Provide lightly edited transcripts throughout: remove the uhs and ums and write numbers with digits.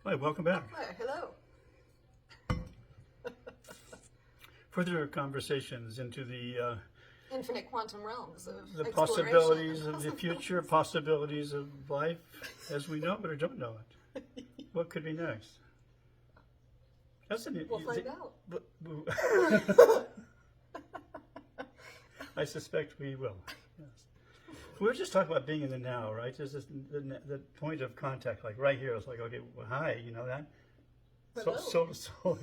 Hi, welcome back. Hi, hello. Further conversations into the Infinite quantum realms of exploration. possibilities of the future, possibilities of life as we know it or don't know it. What could be next? That's We'll find out. I suspect we will. Yes. We were just talking about being in the now, right? There's this, the point of contact, like right here. It's like, okay, well, hi, you know that? Soul to soul.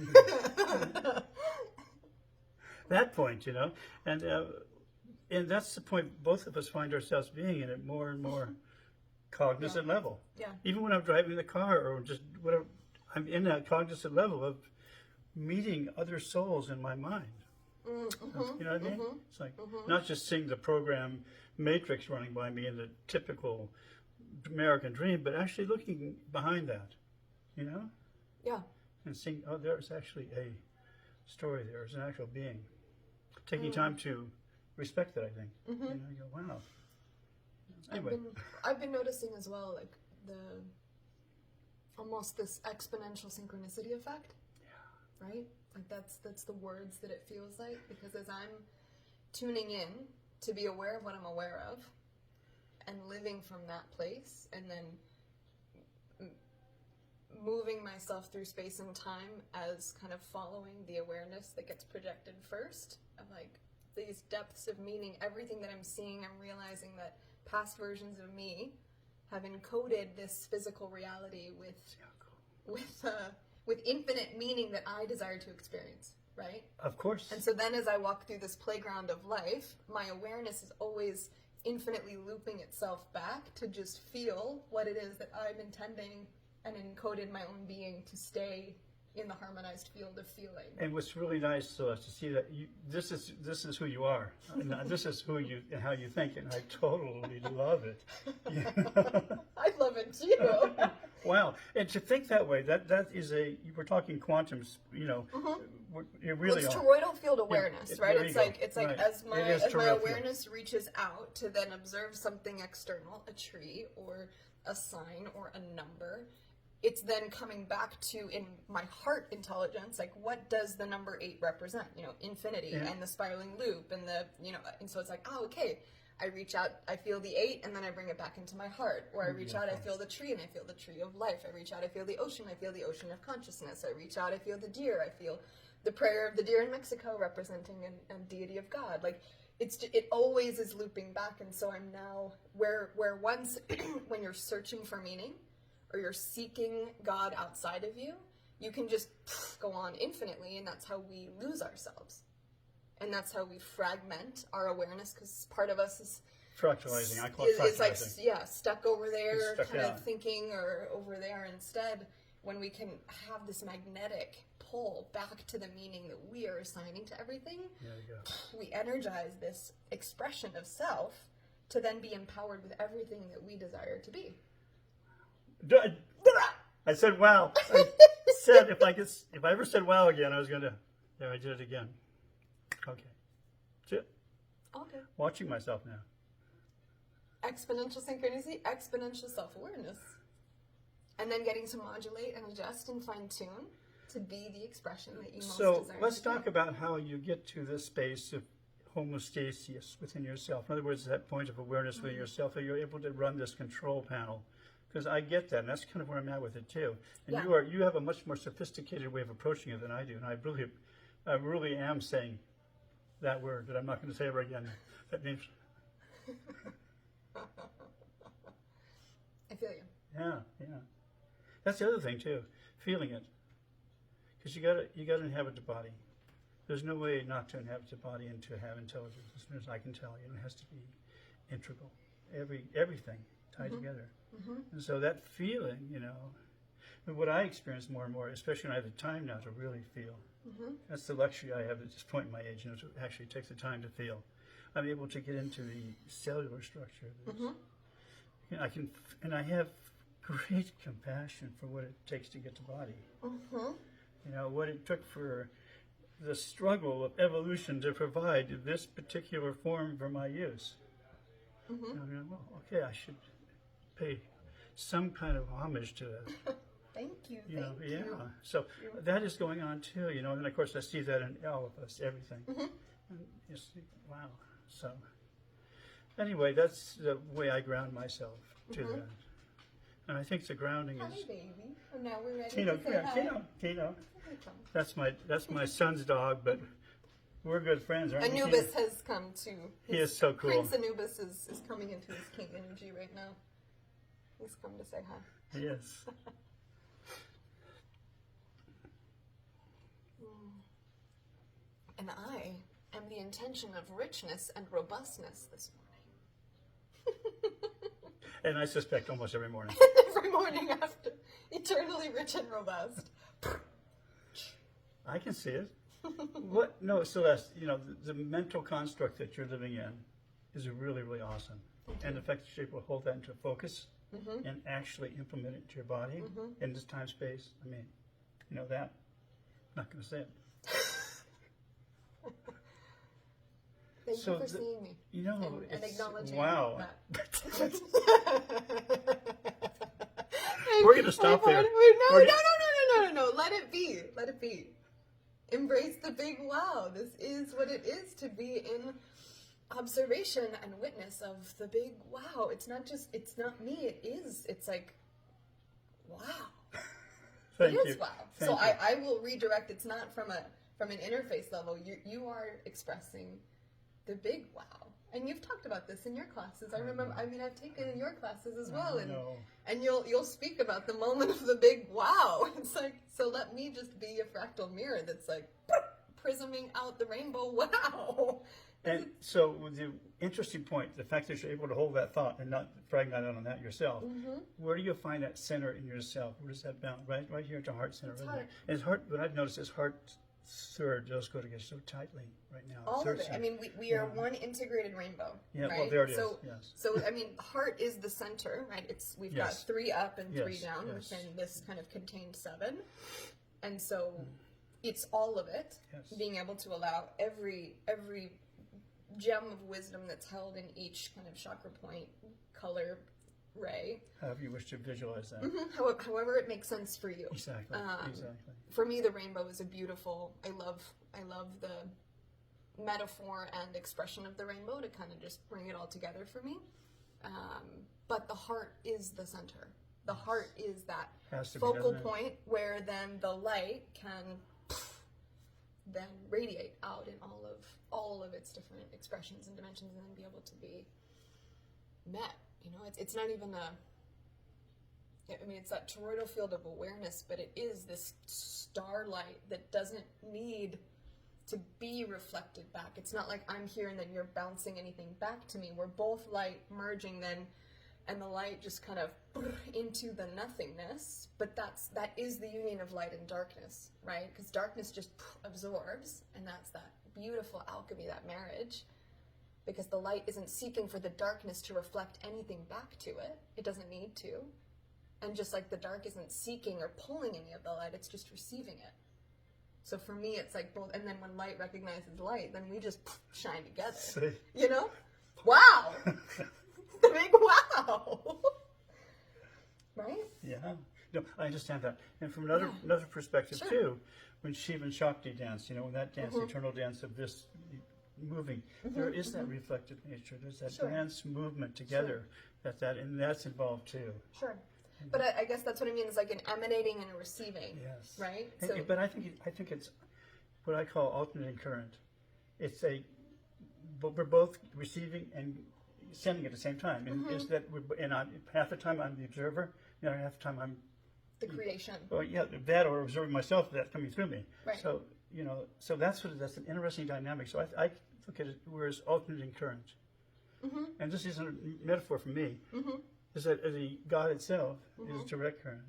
That point, you know, and that's the point both of us find ourselves being in, at more and more cognizant level. Yeah. Even when I'm driving the car or just whatever, I'm in that cognizant level of meeting other souls in my mind. You know what I mean? It's like not just seeing the program matrix running by me in the typical American dream, but actually looking behind that, you know? Yeah. And seeing, oh, there's actually a story there. There's an actual being. Taking time to respect that, I think. You know, you go, wow. Anyway. I've been noticing as well, like almost this exponential synchronicity effect. Yeah. Right? Like that's the words that it feels like, because as I'm tuning in to be aware of what I'm aware of and living from that place, and then moving myself through space and time as kind of following the awareness that gets projected first, of like these depths of meaning, everything that I'm seeing, I'm realizing that past versions of me have encoded this physical reality with infinite meaning that I desire to experience, right? Of course. And so then as I walk through this playground of life, my awareness is always infinitely looping itself back to just feel what it is that I'm intending and encoded my own being to stay in the harmonized field of feeling. And what's really nice to us to see that this is who you are, and this is who you and how you think, and I totally love it. I love it too. Wow, and to think that way, that is we're talking quantums, you know. You really it's are. toroidal field awareness, right? It's like right. as my toroidal awareness reaches out to then observe something external, a tree or a sign or a number, it's then coming back to, in my heart intelligence, like, what does the number 8 represent? You know, infinity and the spiraling loop and and so it's like, oh, okay, I reach out, I feel the 8, and then I bring it back into my heart. Or I reach out, I feel the tree, and I feel the tree of life. I reach out, I feel the ocean of consciousness. I reach out, I feel the deer, I feel the prayer of the deer in Mexico representing and deity of God. Like, it always is looping back, and so I'm now, where once, when you're searching for meaning, or you're seeking God outside of you, you can just go on infinitely, and that's how we lose ourselves. And that's how we fragment our awareness, because part of us is fractalizing. I call it fractalizing. It's like, stuck over there, of thinking, or over there instead, when we can have this magnetic pull back to the meaning that we are assigning to everything. There you go. We energize this expression of self to then be empowered with everything that we desire to be. I said wow. I said if I ever said wow again, I was going to. There, I did it again. Okay. That's it. Okay. Watching myself now. Exponential synchronicity, exponential self-awareness. And then getting to modulate and adjust and fine-tune to be the expression that you most desire. So let's talk about how you get to this space of homeostasis within yourself. In other words, that point of awareness within yourself, that you're able to run this control panel. Because I get that, and that's kind of where I'm at with it too. And you have a much more sophisticated way of approaching it than I do, and I really am saying that word that I'm not going to say ever again. That means. I feel you. Yeah. That's the other thing too, feeling it. Because you gotta inhabit the body. There's no way not to inhabit the body and to have intelligence. As soon as I can tell you, it has to be integral. Everything tied together. And so that feeling, you know, and what I experience more and more, especially when I have the time now to really feel. That's the luxury I have at this point in my age, you know, to actually take the time to feel. I'm able to get into the cellular structure. You know, I have great compassion for what it takes to get to body. You know, what it took for the struggle of evolution to provide this particular form for my use. I mean, well, okay, I should pay some kind of homage to that. Thank you. You know, Thank yeah. you. So that is going on too, you know, and of course I see that in all of us, everything. And you see, wow. So anyway, that's the way I ground myself to that. And I think the grounding Hi, is baby. And now we're ready Tino, to come say here, hi. Tino. Here it comes. That's my son's dog, but we're good friends, aren't we? Anubis has come to. He is so cool. Prince Anubis is coming into his king energy right now. He's come to say hi. Yes. And I am the intention of richness and robustness this morning. And I suspect almost every morning. Every morning after. Eternally rich and robust. I can see it. What? No, Celeste, you know, the mental construct that you're living in is really, really awesome. And the fact that you're able to hold that into focus and actually implement it into your body in this time space, I mean, you know that. I'm not going to say it. Thank you for seeing me. You know, and it's, acknowledging wow. that. We're going to stop there. No. Let it be. Let it be. Embrace the big wow. This is what it is to be in observation and witness of the big wow. It's not me. It is. It's like, wow. Thank It you. is wow. Thank So you. I will redirect. It's not from an interface level. You are expressing the big wow. And you've talked about this in your classes. I remember. I mean, I've taken in your classes as well, and you'll speak about the moment of the big wow. It's like, so let me just be a fractal mirror that's like prisming out the rainbow. Wow. And so the interesting point, the fact that you're able to hold that thought and not fragment out on that yourself, where do you find that center in yourself? Where does that bound? Right here at the heart center. It's Right heart. there. And heart, what I've noticed is heart third does go together so tightly right now. All Third of it. center. I mean, we are one integrated rainbow. Yeah, right? well, there it is. So, yes. so I mean, heart is the center, right? We've got Yes. 3 up and 3 Yes, down yes. within this kind of contained 7, and so it's all of it. Yes. Being able to allow every gem of wisdom that's held in each kind of chakra point, color, ray. However you wish to visualize that. However it makes sense for you. Exactly. Exactly. For me, the rainbow is a beautiful. I love the metaphor and expression of the rainbow to kind of just bring it all together for me. But the heart is the center. The heart is that Has to be, focal doesn't it? point where then the light can then radiate out in all of its different expressions and dimensions, and then be able to be met. You know, it's not even it's that toroidal field of awareness, but it is this starlight that doesn't need to be reflected back. It's not like I'm here and then you're bouncing anything back to me. We're both light merging then, and the light just kind of into the nothingness. But that is the union of light and darkness, right? Because darkness just absorbs, and that's that beautiful alchemy, that marriage. Because the light isn't seeking for the darkness to reflect anything back to it. It doesn't need to. And just like the dark isn't seeking or pulling any of the light, it's just receiving it. So for me, it's like both. And then when light recognizes light, then we just shine together. See? You know? Wow! The big wow! Right? Yeah. No, I understand that. And from another perspective, Sure. too, when Shiva and Shakti dance, you know, when that dance, the eternal dance of this moving, there is that reflective nature. There's that Sure. dance movement together, and that's involved, too. Sure. But I guess that's what I mean, is like an emanating and a receiving. Yes. Right? But I think it's what I call alternating current. It's but we're both receiving and sending at the same time. And is that half the time I'm the observer, the other half the time I'm the creation. well, yeah, that or observing myself, that's coming through me. Right. So so that's an interesting dynamic. So I look at it as alternating current. And this is a metaphor for me. Is that the God itself is direct current.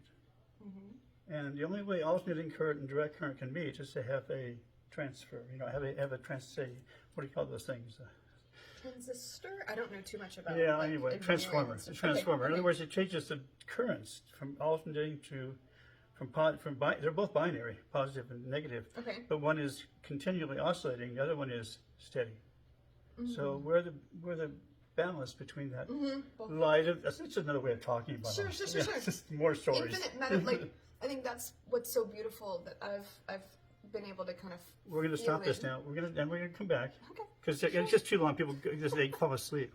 And the only way alternating current and direct current can meet is to have a transfer. Have a what do you call those things? Transistor? I don't know too much about Anyway, engineering transformer. and stuff. A transformer. Okay. In other words, it changes the currents from alternating to they're both binary, positive and negative. Okay. But one is continually oscillating, the other one is steady. So we're the balance between that light of. That's just another way of talking about it. Sure. It's just more stories. Infinite I think that's what's so beautiful that I've been able to kind of. We're going to feel stop this in. now. We're going to come back Okay. because it's just too long. People they fall asleep.